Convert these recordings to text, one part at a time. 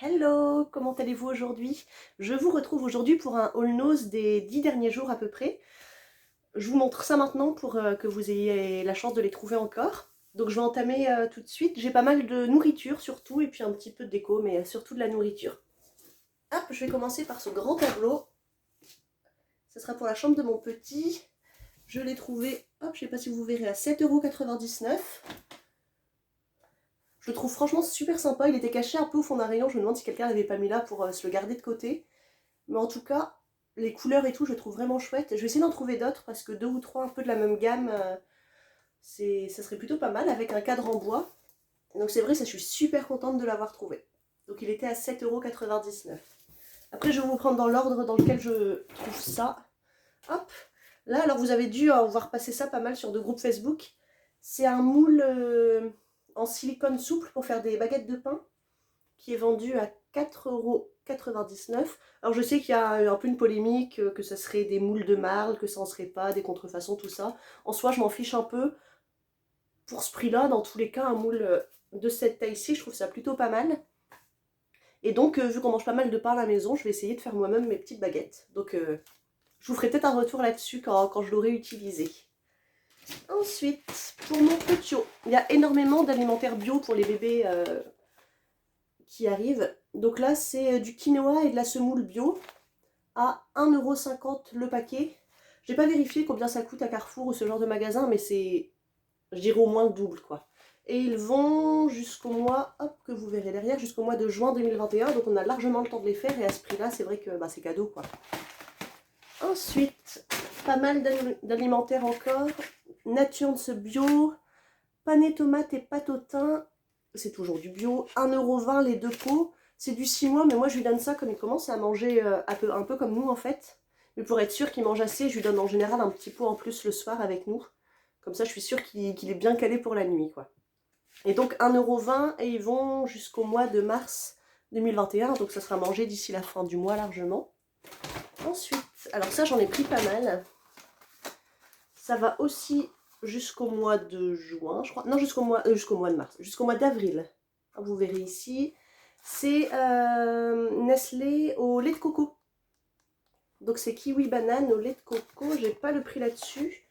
Hello, comment allez-vous aujourd'hui? Je vous retrouve aujourd'hui pour un haul nose des 10 derniers jours à peu près. Je vous montre ça maintenant pour que vous ayez la chance de les trouver encore. Donc je vais entamer tout de suite. J'ai pas mal de nourriture surtout et puis un petit peu de déco, mais surtout de la nourriture. Hop, je vais commencer par ce grand tableau. Ce sera pour la chambre de mon petit. Je l'ai trouvé, hop, je sais pas si vous verrez, à 7,99 €. Je le trouve franchement super sympa. Il était caché un peu au fond d'un rayon. Je me demande si quelqu'un l'avait pas mis là pour se le garder de côté. Mais en tout cas, les couleurs et tout, je trouve vraiment chouette. Je vais essayer d'en trouver d'autres parce que deux ou trois un peu de la même gamme, ça serait plutôt pas mal avec un cadre en bois. Donc c'est vrai, ça, je suis super contente de l'avoir trouvé. Donc il était à 7,99 €. Après, je vais vous prendre dans l'ordre dans lequel je trouve ça. Hop. Là, alors vous avez dû voir passer ça pas mal sur de groupes Facebook. C'est un moule en silicone souple pour faire des baguettes de pain qui est vendu à 4,99 €. Alors je sais qu'il y a un peu une polémique, que ça serait des moules de marle, que ça en serait pas, des contrefaçons, tout ça. En soi, je m'en fiche un peu. Pour ce prix-là, dans tous les cas, un moule de cette taille-ci, je trouve ça plutôt pas mal. Et donc, vu qu'on mange pas mal de pain à la maison, je vais essayer de faire moi-même mes petites baguettes. Donc, je vous ferai peut-être un retour là-dessus quand je l'aurai utilisé. Ensuite, pour mon potio, il y a énormément d'alimentaires bio pour les bébés qui arrivent. Donc là, c'est du quinoa et de la semoule bio à 1,50 € le paquet. J'ai pas vérifié combien ça coûte à Carrefour ou ce genre de magasin, mais c'est, je dirais au moins le double quoi. Et ils vont jusqu'au mois, hop, que vous verrez derrière, jusqu'au mois de juin 2021, donc on a largement le temps de les faire, et à ce prix-là, c'est vrai que c'est cadeau quoi. Ensuite, pas mal d'alimentaires encore. Naturance bio, pané tomate et pâte au thym, c'est toujours du bio, 1,20 € les deux pots. C'est du 6 mois, mais moi je lui donne ça comme il commence à manger un peu comme nous en fait. Mais pour être sûr qu'il mange assez, je lui donne en général un petit pot en plus le soir avec nous. Comme ça, je suis sûre qu'il est bien calé pour la nuit, quoi. Et donc 1,20 € et ils vont jusqu'au mois de mars 2021, donc ça sera mangé d'ici la fin du mois largement. Ensuite, alors ça j'en ai pris pas mal. Ça va aussi jusqu'au mois de juin, je crois. Non, jusqu'au mois de mars, jusqu'au mois d'avril. Vous verrez ici. C'est Nestlé au lait de coco. Donc c'est kiwi banane au lait de coco. J'ai pas le prix là-dessus.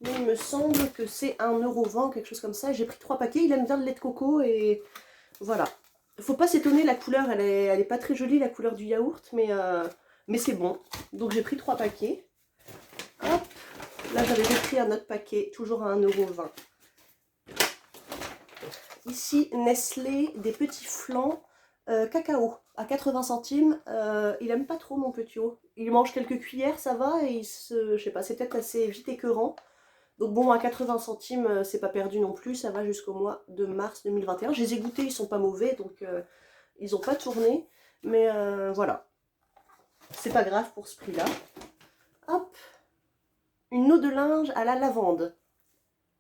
Mais il me semble que c'est 1,20 € quelque chose comme ça. J'ai pris 3 paquets. Il aime bien le lait de coco et voilà. Faut pas s'étonner, la couleur, elle est pas très jolie, la couleur du yaourt, mais c'est bon. Donc j'ai pris 3 paquets. Hop. Là, j'avais pris un autre paquet, toujours à 1,20 €. Ici, Nestlé, des petits flancs cacao à 80 centimes. Il aime pas trop mon petit haut. Il mange quelques cuillères, ça va, et je sais pas, c'est peut-être assez vite écœurant. Donc bon, à 80 centimes, c'est pas perdu non plus, ça va jusqu'au mois de mars 2021. Je les ai goûtés, ils sont pas mauvais, donc ils ont pas tourné. Mais voilà, c'est pas grave pour ce prix-là. Hop, une eau de linge à la lavande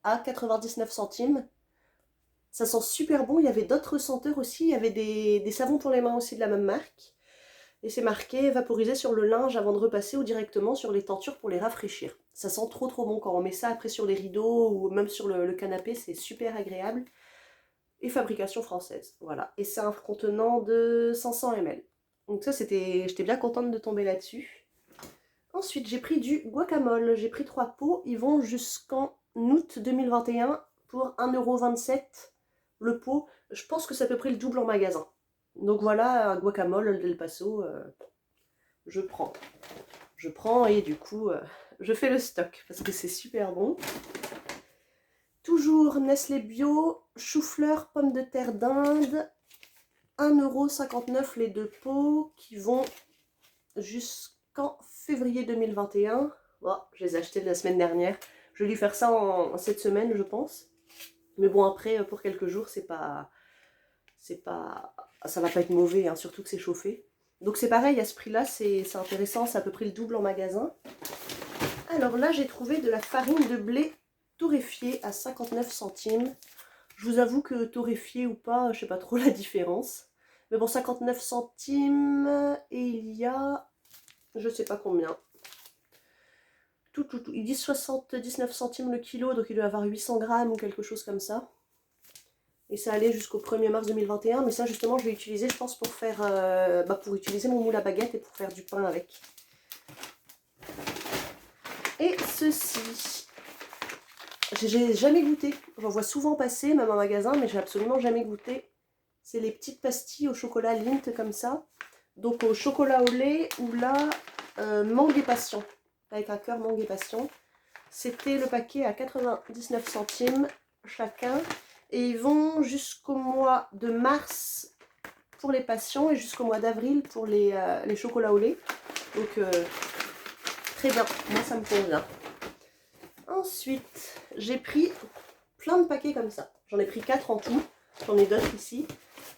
à 99 centimes. Ça sent super bon. Il y avait d'autres senteurs aussi. Il y avait des savons pour les mains aussi de la même marque. Et c'est marqué vaporiser sur le linge avant de repasser ou directement sur les tentures pour les rafraîchir. Ça sent trop trop bon quand on met ça après sur les rideaux ou même sur le canapé. C'est super agréable. Et fabrication française. Voilà. Et c'est un contenant de 500 ml. Donc ça, j'étais bien contente de tomber là-dessus. Ensuite, j'ai pris du guacamole. J'ai pris 3 pots. Ils vont jusqu'en août 2021 pour 1,27 € le pot. Je pense que c'est à peu près le double en magasin. Donc voilà, un guacamole del Paso, je prends. Je prends et du coup, je fais le stock parce que c'est super bon. Toujours Nestlé Bio, chou-fleur, pommes de terre d'Inde, 1,59 € les deux pots qui vont jusqu'en février 2021. Bon, je les ai achetés la semaine dernière. Je vais lui faire ça en cette semaine, je pense. Mais bon, après, pour quelques jours, ça va pas être mauvais, hein, surtout que c'est chauffé. Donc c'est pareil, à ce prix-là, c'est intéressant, c'est à peu près le double en magasin. Alors là, j'ai trouvé de la farine de blé torréfiée à 59 centimes. Je vous avoue que torréfiée ou pas, je sais pas trop la différence. Mais bon, 59 centimes, et il y a, je sais pas combien. Ils disent 79 centimes le kilo, donc il doit avoir 800 grammes ou quelque chose comme ça. Et ça allait jusqu'au 1er mars 2021. Mais ça, justement, je vais utiliser, je pense, pour faire... pour utiliser mon moule à baguette et pour faire du pain avec. Et ceci... J'ai jamais goûté. J'en vois souvent passer, même en magasin, mais j'ai absolument jamais goûté. C'est les petites pastilles au chocolat Lindt comme ça. Donc au chocolat au lait ou là, mangue et passion. Avec un cœur mangue et passion. C'était le paquet à 99 centimes chacun. Et ils vont jusqu'au mois de mars pour les passions et jusqu'au mois d'avril pour les chocolats au lait. Donc très bien, moi ça me convient. Ensuite, j'ai pris plein de paquets comme ça. J'en ai pris 4 en tout. J'en ai d'autres ici.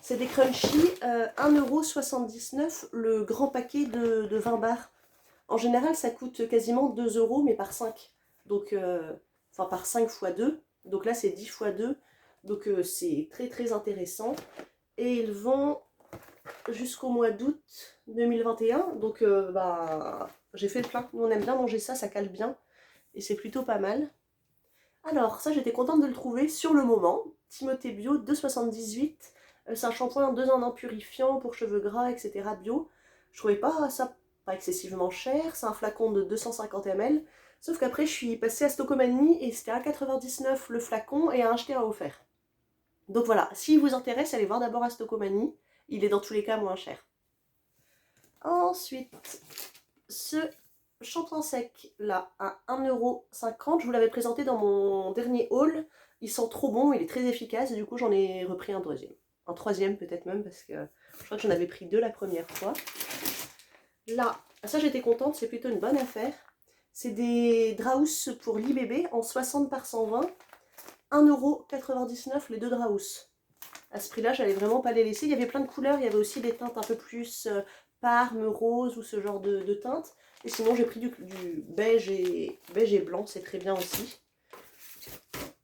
C'est des crunchy, 1,79 € le grand paquet de 20 bars. En général, ça coûte quasiment 2 €, mais par 5. Donc, enfin par 5 fois 2. Donc là, c'est 10 fois 2. Donc c'est très très intéressant. Et ils vont jusqu'au mois d'août 2021. Donc j'ai fait le plein. Nous, on aime bien manger ça, ça cale bien. Et c'est plutôt pas mal. Alors, ça, j'étais contente de le trouver sur le moment. Timothée Bio, 2,78 €. C'est un shampoing 2 en 1 purifiant pour cheveux gras, etc. bio. Je trouvais pas ça pas excessivement cher. C'est un flacon de 250 ml. Sauf qu'après, je suis passée à Stocomanie et c'était à 1,99 € le flacon et à acheter un offert. Donc voilà, s'il vous intéresse, allez voir d'abord à Stocomanie. Il est dans tous les cas moins cher. Ensuite, ce shampoing sec là à 1,50 €. Je vous l'avais présenté dans mon dernier haul. Il sent trop bon, il est très efficace. Du coup, j'en ai repris un deuxième. Un troisième peut-être même, parce que je crois que j'en avais pris 2 la première fois. Là, ça j'étais contente, c'est plutôt une bonne affaire. C'est des Draus pour lit bébé en 60 par 120. 1,99 € les 2 Draus. À ce prix-là, j'allais vraiment pas les laisser. Il y avait plein de couleurs, il y avait aussi des teintes un peu plus parme, rose ou ce genre de teintes. Et sinon, j'ai pris du beige et blanc, c'est très bien aussi.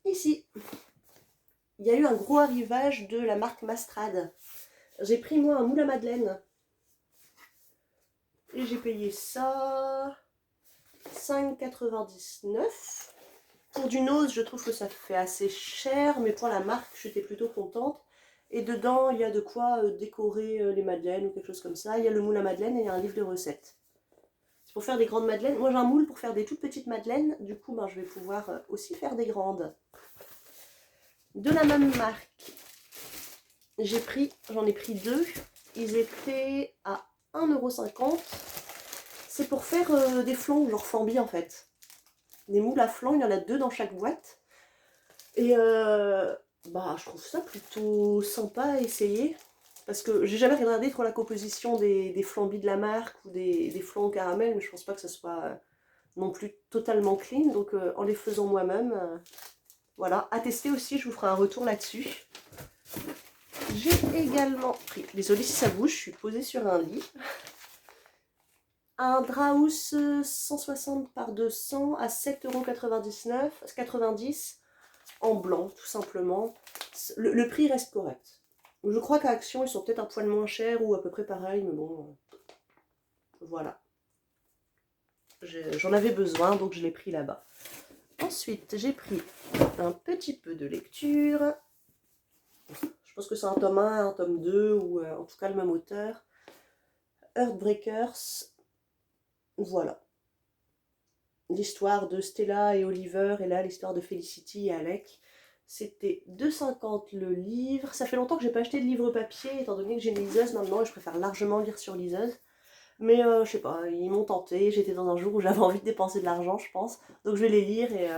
Ici, il y a eu un gros arrivage de la marque Mastrad. J'ai pris moi un moule à madeleine. Et j'ai payé ça 5,99 €. Pour du Nose, je trouve que ça fait assez cher, mais pour la marque, j'étais plutôt contente. Et dedans, il y a de quoi décorer les madeleines ou quelque chose comme ça. Il y a le moule à madeleine et il y a un livre de recettes. C'est pour faire des grandes madeleines. Moi, j'ai un moule pour faire des toutes petites madeleines. Du coup, je vais pouvoir aussi faire des grandes. De la même marque, j'en ai pris 2. Ils étaient à 1,50 €. C'est pour faire des flancs, genre flambi en fait. Des moules à flanc, il y en a 2 dans chaque boîte. Et je trouve ça plutôt sympa à essayer. Parce que j'ai jamais regardé trop la composition des flambis de la marque ou des flancs au caramel, mais je pense pas que ce soit non plus totalement clean. Donc en les faisant moi-même, voilà, à tester aussi, je vous ferai un retour là-dessus. J'ai également pris, désolée si ça bouge, je suis posée sur un lit. Un Draus 160 par 200 à 7,99 €, 90 en blanc, tout simplement. Le prix reste correct. Je crois qu'à Action, ils sont peut-être un poil moins chers ou à peu près pareil, mais bon, voilà. J'en avais besoin, donc je l'ai pris là-bas. Ensuite, j'ai pris un petit peu de lecture. Je pense que c'est un tome 1, un tome 2, ou en tout cas le même auteur. Heartbreakers. Voilà. L'histoire de Stella et Oliver, et là l'histoire de Felicity et Alec. C'était 2,50 € le livre. Ça fait longtemps que j'ai pas acheté de livre papier, étant donné que j'ai une liseuse maintenant et je préfère largement lire sur liseuse. Mais je sais pas, ils m'ont tenté. J'étais dans un jour où j'avais envie de dépenser de l'argent, je pense. Donc je vais les lire et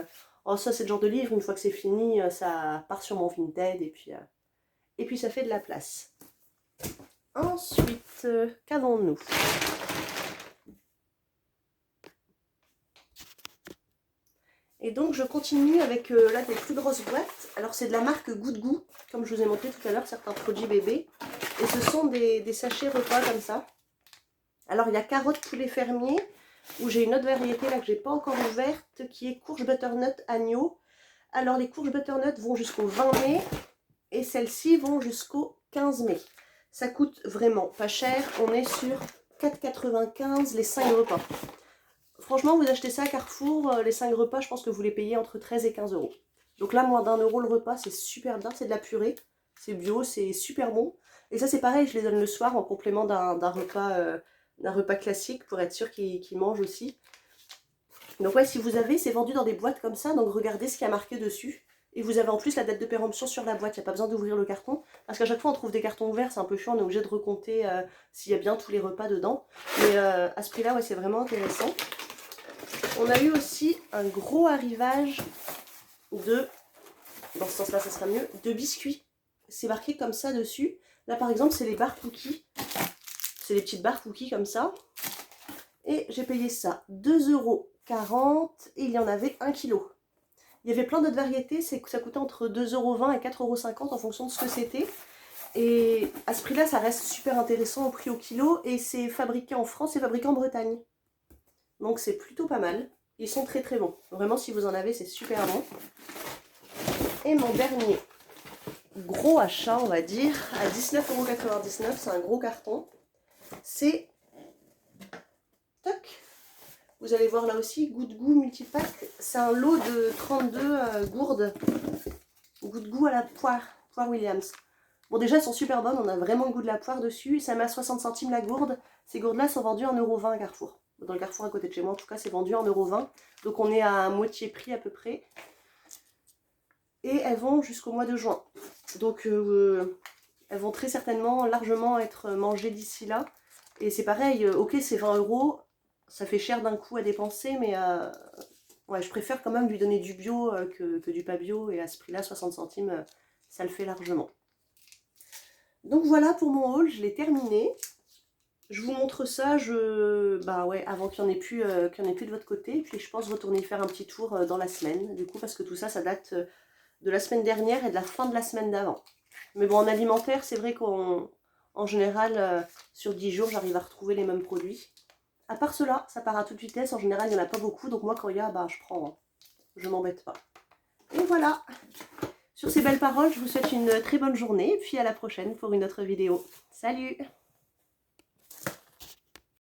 ça c'est le genre de livre, une fois que c'est fini, ça part sur mon Vinted et puis ça fait de la place. Ensuite, qu'avons-nous ? Et donc je continue avec là des plus grosses boîtes. Alors c'est de la marque Good Goût, comme je vous ai montré tout à l'heure, certains produits bébés. Et ce sont des sachets repas comme ça. Alors il y a carottes poulet fermier, où j'ai une autre variété là que j'ai pas encore ouverte, qui est courge butternut agneau. Alors les courges butternut vont jusqu'au 20 mai, et celles-ci vont jusqu'au 15 mai. Ça coûte vraiment pas cher, on est sur 4,95 € les 5 repas. Franchement, vous achetez ça à Carrefour, les 5 repas, je pense que vous les payez entre 13 et 15 €. Donc là, moins d'1 € le repas, c'est super bien, c'est de la purée. C'est bio, c'est super bon. Et ça c'est pareil, je les donne le soir en complément d'un repas classique pour être sûr qu'ils mangent aussi. Donc ouais, si vous avez, c'est vendu dans des boîtes comme ça, donc regardez ce qu'il y a marqué dessus. Et vous avez en plus la date de péremption sur la boîte, il n'y a pas besoin d'ouvrir le carton. Parce qu'à chaque fois on trouve des cartons ouverts, c'est un peu chiant, on est obligé de recompter s'il y a bien tous les repas dedans. Mais à ce prix-là, ouais, c'est vraiment intéressant. On a eu aussi un gros arrivage de, dans ce sens-là ça sera mieux, de biscuits. C'est marqué comme ça dessus. Là par exemple c'est les barres cookies. C'est les petites barres cookies comme ça. Et j'ai payé ça 2,40 € et il y en avait 1 kg. Il y avait plein d'autres variétés, ça coûtait entre 2,20 € et 4,50 € en fonction de ce que c'était. Et à ce prix-là, ça reste super intéressant au prix au kilo. Et c'est fabriqué en France et fabriqué en Bretagne. Donc c'est plutôt pas mal. Ils sont très très bons. Vraiment, si vous en avez, c'est super bon. Et mon dernier gros achat, on va dire, à 19,99 €, c'est un gros carton. C'est... Toc. Vous allez voir là aussi, Goût de goût multipack. C'est un lot de 32 gourdes. Goût de goût à la poire Williams. Bon déjà elles sont super bonnes, on a vraiment le goût de la poire dessus. Ça met à 60 centimes la gourde. Ces gourdes là sont vendues 1,20 € à Carrefour. Dans le Carrefour à côté de chez moi en tout cas c'est vendu 1,20 €. Donc on est à moitié prix à peu près. Et elles vont jusqu'au mois de juin. Donc elles vont très certainement largement être mangées d'ici là. Et c'est pareil, ok c'est 20 €. Ça fait cher d'un coup à dépenser, mais ouais, je préfère quand même lui donner du bio que du pas bio. Et à ce prix-là, 60 centimes, ça le fait largement. Donc voilà pour mon haul, je l'ai terminé. Je vous montre ça, bah ouais, avant qu'il n'y en ait plus de votre côté. Et puis je pense retourner faire un petit tour dans la semaine, du coup, parce que tout ça, ça date de la semaine dernière et de la fin de la semaine d'avant. Mais bon, en alimentaire, c'est vrai qu'en général, sur 10 jours, j'arrive à retrouver les mêmes produits. À part cela, ça part à toute vitesse. En général, il n'y en a pas beaucoup. Donc moi, quand il y a, bah, je prends. Hein. Je m'embête pas. Et voilà. Sur ces belles paroles, je vous souhaite une très bonne journée. Et puis à la prochaine pour une autre vidéo. Salut!